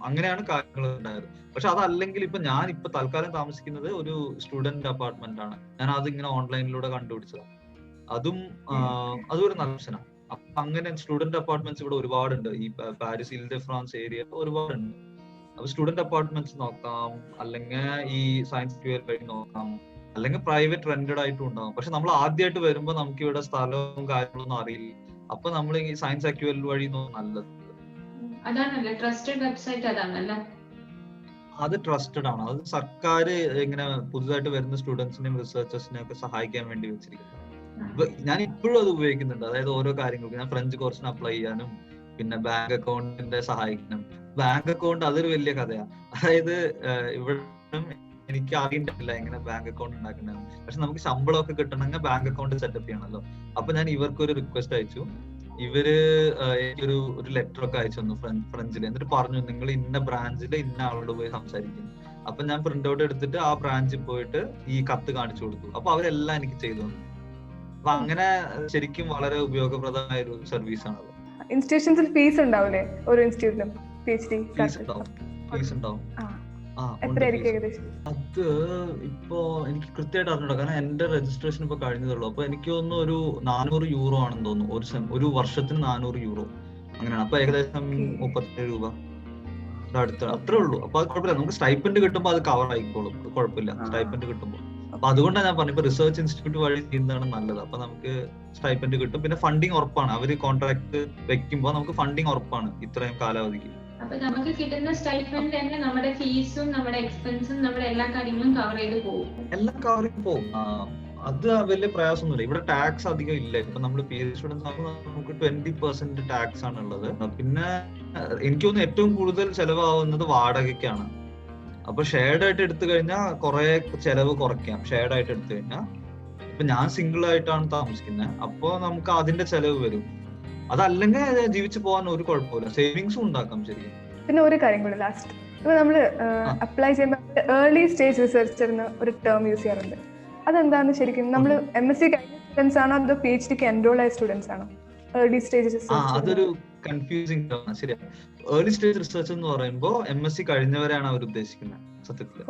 അങ്ങനെയാണ് കാര്യങ്ങൾ ഉണ്ടായത്. പക്ഷെ അതല്ലെങ്കിൽ ഇപ്പൊ ഞാൻ ഇപ്പൊ തൽക്കാലം താമസിക്കുന്നത് ഒരു സ്റ്റുഡന്റ് അപ്പാർട്ട്മെന്റ് ആണ്. ഞാൻ അതിങ്ങനെ ഓൺലൈനിലൂടെ കണ്ടുപിടിച്ചത്. അതും ഒരു നല്ല ഓപ്ഷനാണ്. അപ്പൊ അങ്ങനെ സ്റ്റുഡന്റ് അപ്പാർട്ട്മെന്റ്സ് ഇവിടെ ഒരുപാടുണ്ട്. ഈ പാരീസ് ഇൽ ദെ ഫ്രാൻസ് ഏരിയ ഒരുപാടുണ്ട്. അപ്പൊ സ്റ്റുഡന്റ് അപ്പാർട്ട്മെന്റ്സ് നോക്കാം, അല്ലെങ്കിൽ ഈ സയൻസ് ക്യൂർ വഴി നോക്കാം, അല്ലെങ്കിൽ പ്രൈവറ്റ് റെന്റഡ് ആയിട്ടും ഉണ്ടാവും. പക്ഷെ നമ്മൾ ആദ്യമായിട്ട് വരുമ്പോൾ നമുക്ക് ഇവിടെ സ്ഥലവും കാര്യങ്ങളൊന്നും അറിയില്ല. അപ്പൊ നമ്മൾ ഈ സയൻസ് അക്യൂൽ വഴി നല്ലത്. അതാണല്ലേ ട്രസ്റ്റഡ് വെബ്സൈറ്റ്? അതാണല്ലേ, അത് ട്രസ്റ്റഡ് ആണ്. അത് സർക്കാർ ഇങ്ങനെ പുതുതായിട്ട് വരുന്ന സ്റ്റുഡൻസിനെയും റിസർച്ചേഴ്സിനെയും ഒക്കെ സഹായിക്കാൻ വേണ്ടി വെച്ചിരിക്കുന്നത്. ഞാൻ ഇപ്പോഴും അത് ഉപയോഗിക്കുന്നുണ്ട്. അതായത് ഓരോ കാര്യങ്ങൾക്ക് ഞാൻ ഫ്രഞ്ച് കോഴ്സിന് അപ്ലൈ ചെയ്യാനും പിന്നെ ബാങ്ക് അക്കൗണ്ടിന്റെ സഹായിക്കണം. ബാങ്ക് അക്കൗണ്ട് അതൊരു വലിയ കഥയാണ്. അതായത് ഇവിടെ എനിക്ക് അറിയണ്ടില്ല എങ്ങനെ ബാങ്ക് അക്കൗണ്ട് ഉണ്ടാക്കണമെന്ന്. പക്ഷെ നമുക്ക് ശമ്പളമൊക്കെ കിട്ടണമെങ്കിൽ ബാങ്ക് അക്കൗണ്ട് സെറ്റപ്പ് ചെയ്യണമല്ലോ. അപ്പൊ ഞാൻ ഇവർക്കൊരു റിക്വസ്റ്റ് അയച്ചു. ഇവര് എനിക്കൊരു ലെറ്റർ ഒക്കെ അയച്ചു തന്നു ഫ്രഞ്ചിൽ. എന്നിട്ട് പറഞ്ഞു നിങ്ങൾ ഇന്ന ബ്രാഞ്ചിൽ ഇന്ന ആളോട് പോയി സംസാരിക്കും. അപ്പൊ ഞാൻ പ്രിന്റ് ഔട്ട് എടുത്തിട്ട് ആ ബ്രാഞ്ചിൽ പോയിട്ട് ഈ കത്ത് കാണിച്ചു കൊടുത്തു. അപ്പൊ അവരെല്ലാം എനിക്ക് ചെയ്തു തന്നു. അപ്പൊ അങ്ങനെ ശരിക്കും വളരെ ഉപയോഗപ്രദമായ ഒരു സർവീസ് ആണത്. ഇൻസ്റ്റിറ്റ്യൂഷൻസിൽ ഫീസ് ഉണ്ടാവില്ലേ ഓരോ ഇൻസ്റ്റിറ്റ്യൂട്ടിലും? PhD ഫീസ് ഉണ്ടാവും. എത്രയായിരിക്കും ഏകദേശം? അത് ഇപ്പോ എനിക്ക് കൃത്യമായിട്ട് അറിഞ്ഞൂടാ, കാരണം എന്റെ രജിസ്ട്രേഷൻ ഇപ്പൊ കഴിഞ്ഞതുള്ളൂ. അപ്പൊ എനിക്ക് തോന്നുന്നു ഒരു 400 യൂറോ ആണെന്ന് തോന്നുന്നു. ഒരു വർഷത്തിന് 400 യൂറോ അങ്ങനെയാണ്. അപ്പൊ ഏകദേശം 37 രൂപ അടുത്ത് അത്രേ ഉള്ളൂ. അപ്പൊ അത് കുഴപ്പമില്ല. നമുക്ക് സ്റ്റൈപ്പൻഡ് കിട്ടുമ്പോൾ അത് കവർ ആയിക്കോളും, കുഴപ്പമില്ല സ്റ്റൈപ്പൻഡ് കിട്ടുമ്പോൾ. അപ്പൊ അതുകൊണ്ടാണ് ഞാൻ പറഞ്ഞു ഇപ്പൊ റിസർച്ച് ഇൻസ്റ്റിറ്റ്യൂട്ട് വഴി ചെയ്യുന്നതാണ് നല്ലത്. അപ്പൊ നമുക്ക് സ്റ്റൈപ്പൻഡ് കിട്ടും. പിന്നെ ഫണ്ടിങ് ഉറപ്പാണ്. അവര് കോൺട്രാക്ട് വെക്കുമ്പോൾ നമുക്ക് ഫണ്ടിങ് ഉറപ്പാണ് ഇത്രയും കാലാവധിക്ക്. അപ്പൊ നമുക്ക് കിട്ടുന്ന സ്റ്റൈപ്പൻഡ് തന്നെ നമ്മുടെ ഫീസും നമ്മുടെ എക്സ്പെൻസും നമ്മുടെ എല്ലാ കാര്യങ്ങളും കവർ ചെയ്ത് പോകും. എല്ലാം കവർ ചെയ്ത് പോകും. അത് വലിയ പ്രയാസമൊന്നുമില്ല. ഇവിടെ ടാക്സ് അധികം ഇല്ല. ഇപ്പൊ നമ്മൾ PhD സ്റ്റുഡൻസ് ആകുമ്പോൾ നമുക്ക് 20% ടാക്സ് ആണ് ഉള്ളത്. പിന്നെ എനിക്ക് തോന്നുന്നു ഏറ്റവും കൂടുതൽ ചെലവാകുന്നത് വാടകയ്ക്കാണ്. അപ്പൊ ഷെയർഡ് ആയിട്ട് എടുത്തു കഴിഞ്ഞാൽ കുറെ ചെലവ് കുറയ്ക്കാം. ഷെയർഡ് ആയിട്ട് എടുത്തു കഴിഞ്ഞാൽ ഇപ്പൊ ഞാൻ സിംഗിൾ ആയിട്ടാണ് താമസിക്കുന്നത്. അപ്പൊ നമുക്ക് അതിന്റെ ചെലവ് വരും. അതല്ലെങ്കിൽ ജീവിച്ചു പോകാൻ ഒരു കുഴപ്പമില്ല. സേവിങ്സും ഉണ്ടാക്കാം ശരിക്കും. പിന്നെ ഒരു കാര്യം കൂടി ലാസ്റ്റ്, ഇപ്പൊ നമ്മള് അപ്ലൈ ചെയ്യുമ്പോൾ ഏർലി സ്റ്റേജ് റിസർച്ചർ എന്ന ഒരു ടേം യൂസ് ചെയ്യാറുണ്ട്. അതെന്താന്ന് ശരിക്കും? നമ്മൾ MSc കഴിഞ്ഞ സ്റ്റുഡൻസ് ആണോ അതോ PhDക്ക് എൻറോൾ ആയ സ്റ്റുഡൻസ് ആണോ ഏർലി സ്റ്റേജ് റിസർച്ച്? അതൊരു കൺഫ്യൂസിംഗ് ആണ്. ശരിയാണ്. ഏർലി സ്റ്റേജ് റിസർച്ച് എന്ന് പറയുമ്പോൾ MSc കഴിഞ്ഞവരാണ് അവർ ഉദ്ദേശിക്കുന്നത് സത്യത്തിൽ.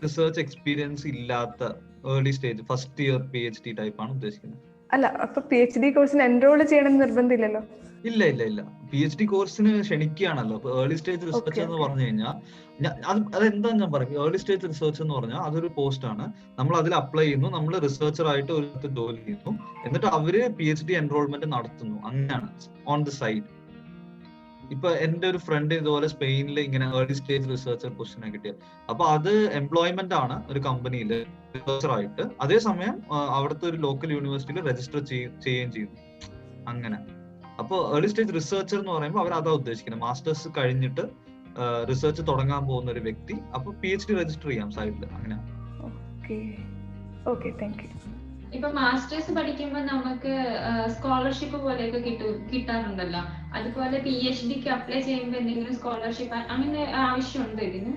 റിസർച്ച് എക്സ്പീരിയൻസ് ഇല്ലാത്ത early stage first year PhD type ആണ് ഉദ്ദേശിക്കുന്നത്. അല്ല, അപ്പൊ PhD കോഴ്സിന് എൻറോൾ ചെയ്യണം നിർബന്ധമില്ലല്ലോ? ഇല്ല. PhD കോഴ്സിന് ക്ഷണിക്കുകയാണല്ലോ. അപ്പൊ ഏർലി സ്റ്റേജ് റിസർച്ച് എന്ന് പറഞ്ഞു കഴിഞ്ഞാൽ അതെന്താന്ന് ഞാൻ പറയും. ഏർലി സ്റ്റേജ് റിസർച്ച് എന്ന് പറഞ്ഞാൽ അതൊരു പോസ്റ്റ് ആണ്. നമ്മൾ അതിൽ അപ്ലൈ ചെയ്യുന്നു, നമ്മൾ റിസർച്ചർ ആയിട്ട് ഒരു ജോലി ചെയ്യുന്നു, എന്നിട്ട് അവര് PhD എൻറോൾമെന്റ് നടത്തുന്നു. അങ്ങനെയാണ് ഓൺ ദി സൈഡ്. ഇപ്പൊ എന്റെ ഒരു ഫ്രണ്ട് ഇതുപോലെ സ്പെയിനിൽ ഇങ്ങനെ ഏർലി സ്റ്റേജ് റിസർച്ചർ പൊസിഷനെ കിട്ടിയത്. അപ്പൊ അത് എംപ്ലോയ്മെന്റ് ആണ് ഒരു കമ്പനിയിൽ റിസർച്ചർ ആയിട്ട്. അതേസമയം അവിടുത്തെ ഒരു ലോക്കൽ യൂണിവേഴ്സിറ്റിയിൽ രജിസ്റ്റർ ചെയ്യുകയും ചെയ്യുന്നു. അങ്ങനെ. അപ്പൊ ഏർലി സ്റ്റേജ് റിസർച്ചർ എന്ന് പറയുമ്പോൾ അവർ അതാ ഉദ്ദേശിക്കുന്നത്. മാസ്റ്റേഴ്സ് കഴിഞ്ഞിട്ട് റിസർച്ച് തുടങ്ങാൻ പോകുന്ന ഒരു വ്യക്തി. അപ്പൊ PhD രജിസ്റ്റർ ചെയ്യാം സൈഡിൽ. അങ്ങനെ. ഇപ്പൊ മാസ്റ്റേഴ്സ് പഠിക്കുമ്പോൾ നമുക്ക് സ്കോളർഷിപ്പ് പോലെയൊക്കെ കിട്ടാറുണ്ടല്ലോ. അതുപോലെ PhDക്ക് അപ്ലൈ ചെയ്യുമ്പോൾ എന്തെങ്കിലും സ്കോളർഷിപ്പ് അങ്ങനെ ആവശ്യമുണ്ടോ ഇതിന്?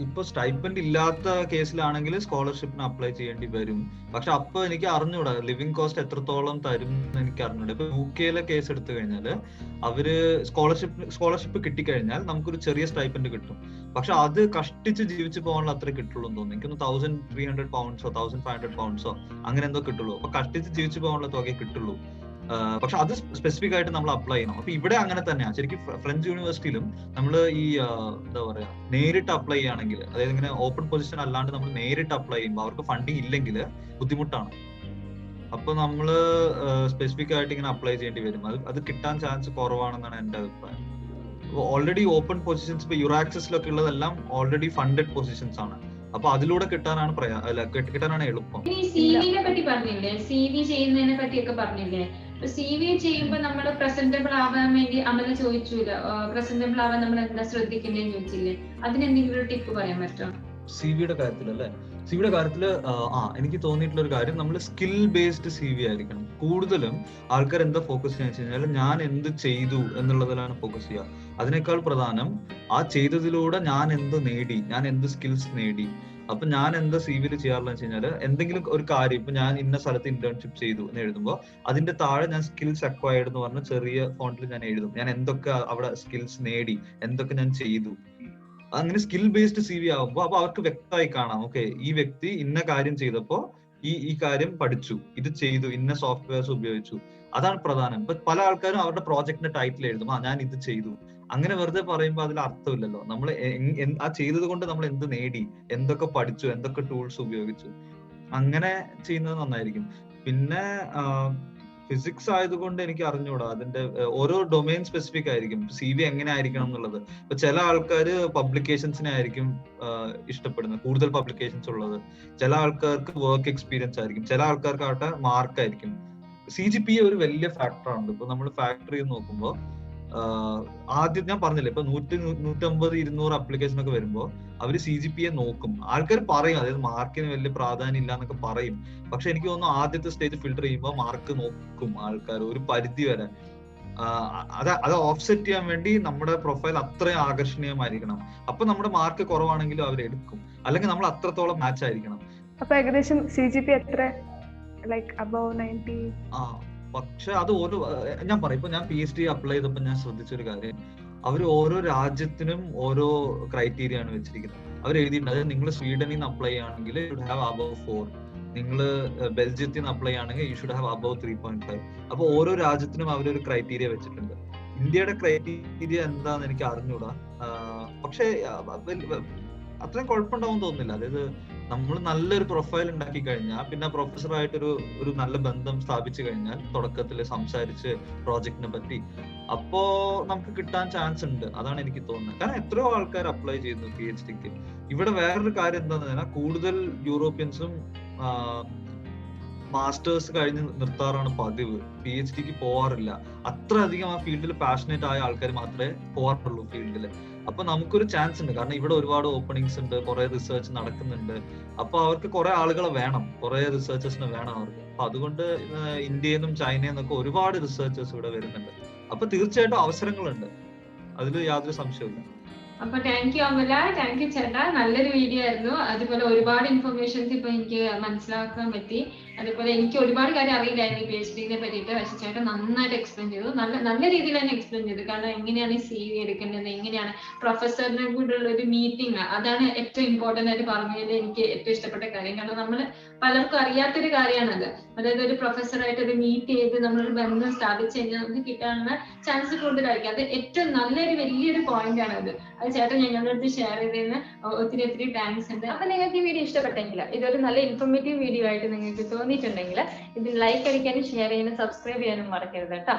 ഇപ്പൊ സ്റ്റൈപ്പൻഡ് ഇല്ലാത്ത കേസിലാണെങ്കിൽ സ്കോളർഷിപ്പിന് അപ്ലൈ ചെയ്യേണ്ടി വരും. പക്ഷെ അപ്പൊ എനിക്ക് അറിഞ്ഞൂടാ ലിവിംഗ് കോസ്റ്റ് എത്രത്തോളം തരും എന്ന് എനിക്ക് അറിഞ്ഞൂടാ. ഇപ്പൊ UK കേസ് എടുത്തു കഴിഞ്ഞാല് അവര് സ്കോളർഷിപ്പ് കിട്ടിക്കഴിഞ്ഞാൽ നമുക്കൊരു ചെറിയ സ്റ്റൈപ്പൻഡ് കിട്ടും. പക്ഷെ അത് കഷ്ടിച്ച് ജീവിച്ചു പോകാനുള്ള അത്ര കിട്ടുള്ളൂ എന്ന് തോന്നുന്നു. എനിക്കൊന്ന് £1,300 £1,500 അങ്ങനെ എന്തോ കിട്ടുള്ളൂ. അപ്പൊ കഷ്ടിച്ച് ജീവിച്ചു പോകാനുള്ള തുകയെ കിട്ടുള്ളൂ. പക്ഷെ അത് സ്പെസിഫിക് ആയിട്ട് നമ്മൾ അപ്ലൈ ചെയ്യണം. അപ്പൊ ഇവിടെ അങ്ങനെ തന്നെയാണ് ശരിക്കും. ഫ്രഞ്ച് യൂണിവേഴ്സിറ്റിയിലും നമ്മൾ ഈ എന്താ പറയാ നേരിട്ട് അപ്ലൈ ചെയ്യുകയാണെങ്കിൽ, അതായത് ഇങ്ങനെ ഓപ്പൺ പൊസിഷൻ അല്ലാണ്ട് നമ്മൾ നേരിട്ട് അപ്ലൈ ചെയ്യുമ്പോൾ അവർക്ക് ഫണ്ടിങ് ഇല്ലെങ്കിൽ ബുദ്ധിമുട്ടാണ്. അപ്പൊ നമ്മള് സ്പെസിഫിക് ആയിട്ട് ഇങ്ങനെ അപ്ലൈ ചെയ്യേണ്ടി വരും. അത് കിട്ടാൻ ചാൻസ് കുറവാണെന്നാണ് എന്റെ അഭിപ്രായം. ഓൾറെഡി ഓപ്പൺ പൊസിഷൻസ് ഇപ്പൊ യുറാക്സിലൊക്കെ ഉള്ളതെല്ലാം ഓൾറെഡി ഫണ്ടഡ് പൊസിഷൻസ് ആണ്. അപ്പൊ അതിലൂടെ കിട്ടാനാണ് കിട്ടാനാണ് എളുപ്പം. സിവിനെ പറ്റി പറഞ്ഞില്ലേ, CV ചെയ്യുന്നതിനെ പറ്റിയൊക്കെ പറഞ്ഞില്ലേ? CV ചെയ്യുമ്പോൾ നമ്മൾ പ്രസന്റബിൾ ആവാൻ വേണ്ടി അമല ചോദിച്ചില്ല, പ്രസന്റബിൾ ആവാൻ നമ്മൾ എന്താ ശ്രദ്ധിക്കേണ്ടതെന്ന് ചോദിച്ചില്ലേ? അതിനെന്തെങ്കിലും ഒരു ടിപ്പ് പറയാൻ പറ്റുമോ? CV യുടെ കാര്യത്തിലല്ലേ? സിവിയുടെ കാര്യത്തില് എനിക്ക് തോന്നിയിട്ടുള്ള ഒരു കാര്യം, നമ്മൾ സ്കിൽ ബേസ്ഡ് CV ആയിരിക്കണം. കൂടുതലും ആൾക്കാർ എന്താ ഫോക്കസ് ചെയ്യുക വെച്ച് കഴിഞ്ഞാൽ ഞാൻ എന്ത് ചെയ്തു എന്നുള്ളതിലാണ് ഫോക്കസ് ചെയ്യുക. അതിനേക്കാൾ പ്രധാനം ആ ചെയ്തതിലൂടെ ഞാൻ എന്ത് നേടി, ഞാൻ എന്ത് സ്കിൽസ് നേടി. അപ്പൊ ഞാൻ എന്താ CV ചെയ്യാറുള്ള വെച്ച് കഴിഞ്ഞാൽ എന്തെങ്കിലും ഒരു കാര്യം, ഇപ്പൊ ഞാൻ ഇന്ന സ്ഥലത്ത് ഇന്റേൺഷിപ്പ് ചെയ്തു എന്ന് എഴുതുമ്പോൾ അതിന്റെ താഴെ ഞാൻ സ്കിൽസ് അക്വയർഡ് എന്ന് പറഞ്ഞ ചെറിയ ഫോണ്ടിൽ ഞാൻ എഴുതും. ഞാൻ എന്തൊക്കെ അവിടെ സ്കിൽസ് നേടി, എന്തൊക്കെ ഞാൻ ചെയ്തു. അങ്ങനെ സ്കിൽ ബേസ്ഡ് CV ആകുമ്പോൾ അപ്പൊ അവർക്ക് വ്യക്തമായി കാണാം, ഓക്കെ ഈ വ്യക്തി ഇന്ന കാര്യം ചെയ്തപ്പോ ഈ കാര്യം പഠിച്ചു, ഇത് ചെയ്തു, ഇന്ന സോഫ്റ്റ്വെയർസ് ഉപയോഗിച്ചു. അതാണ് പ്രധാനം. ഇപ്പൊ പല ആൾക്കാരും അവരുടെ പ്രോജക്റ്റിന്റെ ടൈറ്റിൽ എഴുതും ഞാൻ ഇത് ചെയ്തു. അങ്ങനെ വെറുതെ പറയുമ്പോൾ അതിൽ അർത്ഥമില്ലല്ലോ. നമ്മൾ ആ ചെയ്തത് കൊണ്ട് നമ്മൾ എന്ത് നേടി, എന്തൊക്കെ പഠിച്ചു, എന്തൊക്കെ ടൂൾസ് ഉപയോഗിച്ചു, അങ്ങനെ ചെയ്യുന്നത് നന്നായിരിക്കും. പിന്നെ ഫിസിക്സ് ആയതുകൊണ്ട് എനിക്ക് അറിഞ്ഞൂടാ, അതിന്റെ ഓരോ ഡൊമൈൻ സ്പെസിഫിക് ആയിരിക്കും CV എങ്ങനെ ആയിരിക്കണം എന്നുള്ളത്. ഇപ്പൊ ചില ആൾക്കാര് പബ്ലിക്കേഷൻസിനെ ആയിരിക്കും ഇഷ്ടപ്പെടുന്നത്, കൂടുതൽ പബ്ലിക്കേഷൻസ് ഉള്ളത്. ചില ആൾക്കാർക്ക് വർക്ക് എക്സ്പീരിയൻസ് ആയിരിക്കും, ചില ആൾക്കാർക്ക് ആവട്ടെ മാർക്ക് ആയിരിക്കും. CGPA ഒരു വലിയ ഫാക്ടറാണ്. ഇപ്പൊ നമ്മൾ ഫാക്ടറി നോക്കുമ്പോൾ ആദ്യം ഞാൻ പറഞ്ഞില്ലേ, ഇപ്പൊ 100-150 200 അപ്ലിക്കേഷൻ ഒക്കെ വരുമ്പോൾ അവര് CGPA നോക്കും. ആൾക്കാർ പറയും അതായത് മാർക്കിന് വലിയ പ്രാധാന്യം ഇല്ല എന്നൊക്കെ പറയും. പക്ഷെ എനിക്ക് തോന്നുന്നു ആദ്യത്തെ സ്റ്റേജ് ഫിൽട്ടർ ചെയ്യുമ്പോൾ മാർക്ക് നോക്കും ആൾക്കാർ ഒരു പരിധി വരെ. അത് ഓഫ്സെറ്റ് ചെയ്യാൻ വേണ്ടി നമ്മുടെ പ്രൊഫൈൽ അത്രയും ആകർഷണീയമായിരിക്കണം. അപ്പൊ നമ്മുടെ മാർക്ക് കുറവാണെങ്കിലും അവർ എടുക്കും, അല്ലെങ്കിൽ നമ്മൾ അത്രത്തോളം മാച്ച് ആയിരിക്കണം. അപ്പൊ ഏകദേശം CGPA എത്ര, ലൈക്ക് above 90? പക്ഷെ അത് ഓരോ, ഞാൻ പറയും, ഇപ്പൊ ഞാൻ PhD അപ്ലൈ ചെയ്തപ്പോൾ ഞാൻ ശ്രദ്ധിച്ചൊരു കാര്യം, അവർ ഓരോ രാജ്യത്തിനും ഓരോ ക്രൈറ്റീരിയ ആണ് വെച്ചിരിക്കുന്നത്. അവർ എഴുതിയിട്ടുണ്ട്, അതായത് നിങ്ങൾ സ്വീഡനിൽ നിന്ന് അപ്ലൈ ചെയ്യുകയാണെങ്കിൽ യു ഷുഡ് ഹാവ് above 4, നിങ്ങൾ ബെൽജിയത്തിൽ നിന്ന് അപ്ലൈ ചെയ്യുകയാണെങ്കിൽ യു ഷുഡ് ഹാവ് above 3.5. അപ്പൊ ഓരോ രാജ്യത്തിനും അവരൊരു ക്രൈറ്റീരിയ വെച്ചിട്ടുണ്ട്. ഇന്ത്യയുടെ ക്രൈറ്റീരിയ എന്താന്ന് എനിക്ക് അറിഞ്ഞൂടാ. പക്ഷെ അത്രയും കുഴപ്പമുണ്ടാവും തോന്നുന്നില്ല. അതായത് നമ്മൾ നല്ലൊരു പ്രൊഫൈൽ ഉണ്ടാക്കി കഴിഞ്ഞാൽ, പിന്നെ പ്രൊഫസറായിട്ടൊരു നല്ല ബന്ധം സ്ഥാപിച്ചു കഴിഞ്ഞാൽ, തുടക്കത്തിൽ സംസാരിച്ച് പ്രോജക്റ്റിനെ പറ്റി, അപ്പോ നമുക്ക് കിട്ടാൻ ചാൻസ് ഉണ്ട്. അതാണ് എനിക്ക് തോന്നുന്നത്. കാരണം എത്രയോ ആൾക്കാർ അപ്ലൈ ചെയ്യുന്നു PhDക്ക്. ഇവിടെ വേറൊരു കാര്യം എന്താന്ന് പറഞ്ഞാൽ, കൂടുതൽ യൂറോപ്യൻസും മാസ്റ്റേഴ്സ് കഴിഞ്ഞ് നിർത്താറാണ് പതിവ്. PhDക്ക് പോവാറില്ല. അത്ര അധികം ആ ഫീൽഡിൽ പാഷനേറ്റ് ആയ ആൾക്കാർ മാത്രമേ പോവാറുള്ളൂ ഫീൽഡിൽ. അപ്പൊ നമുക്കൊരു ചാൻസ് ഉണ്ട്, കാരണം ഇവിടെ ഒരുപാട് ഓപ്പണിങ്സ് ഉണ്ട്, കുറെ റിസർച്ച് നടക്കുന്നുണ്ട്. അപ്പൊ അവർക്ക് കുറെ ആളുകളെ വേണം, കുറെ റിസർച്ചേഴ്സിനെ വേണം അവർക്ക്. അപ്പൊ അതുകൊണ്ട് ഇന്ത്യയിൽ നിന്നും ചൈനയിൽ നിന്നൊക്കെ ഒരുപാട് റിസർച്ചേഴ്സ് ഇവിടെ വരുന്നുണ്ട്. അപ്പൊ തീർച്ചയായിട്ടും അവസരങ്ങളുണ്ട്, അതിൽ യാതൊരു സംശയമില്ല. അപ്പൊ thank you Amala, thank you ചേട്ടാ. നല്ലൊരു വീഡിയോ ആയിരുന്നു. അതുപോലെ ഒരുപാട് ഇൻഫർമേഷൻസ് ഇപ്പൊ എനിക്ക് മനസ്സിലാക്കാൻ പറ്റി. അതുപോലെ എനിക്ക് ഒരുപാട് കാര്യം അറിയില്ലായിരുന്നു PhDനെ പറ്റിയിട്ട്. പക്ഷെ ചേട്ടൻ നന്നായിട്ട് എക്സ്പ്ലെയിൻ ചെയ്തു, നല്ല രീതിയിൽ തന്നെ എക്സ്പ്ലെയിൻ ചെയ്തു. കാരണം എങ്ങനെയാണ് CV എടുക്കേണ്ടത്, എങ്ങനെയാണ് പ്രൊഫസറിനെ കൂടെയുള്ള ഒരു മീറ്റിംഗ്, അതാണ് ഏറ്റവും ഇമ്പോർട്ടന്റ് ആയിട്ട് പറഞ്ഞതിൽ എനിക്ക് ഏറ്റവും ഇഷ്ടപ്പെട്ട കാര്യം. കാരണം നമ്മൾ പലർക്കും അറിയാത്തൊരു കാര്യമാണത്. അതായത് ഒരു പ്രൊഫസറായിട്ട് ഒരു മീറ്റ് ചെയ്ത് നമ്മളൊരു ബന്ധം സ്ഥാപിച്ചു കഴിഞ്ഞാൽ നമുക്ക് കിട്ടാനുള്ള ചാൻസ് കൂടുതലായിരിക്കും. അത് ഏറ്റവും നല്ലൊരു വലിയൊരു പോയിന്റ് ആണ് അത് ചേട്ടൻ ഞങ്ങളുടെ അടുത്ത് ഷെയർ ചെയ്തതിന് ഒത്തിരി താങ്ക്സ് ഉണ്ട്. അപ്പൊ നിങ്ങൾക്ക് ഈ വീഡിയോ ഇഷ്ടപ്പെട്ടെങ്കിൽ, ഇതൊരു നല്ല ഇൻഫോർമേറ്റീവ് വീഡിയോ ആയിട്ട് നിങ്ങൾക്ക് തോന്നിയിട്ടുണ്ടെങ്കിൽ ഇത് ലൈക്ക് അടിക്കാനും ഷെയർ ചെയ്യാനും സബ്സ്ക്രൈബ് ചെയ്യാനും മറക്കരുത് കേട്ടോ.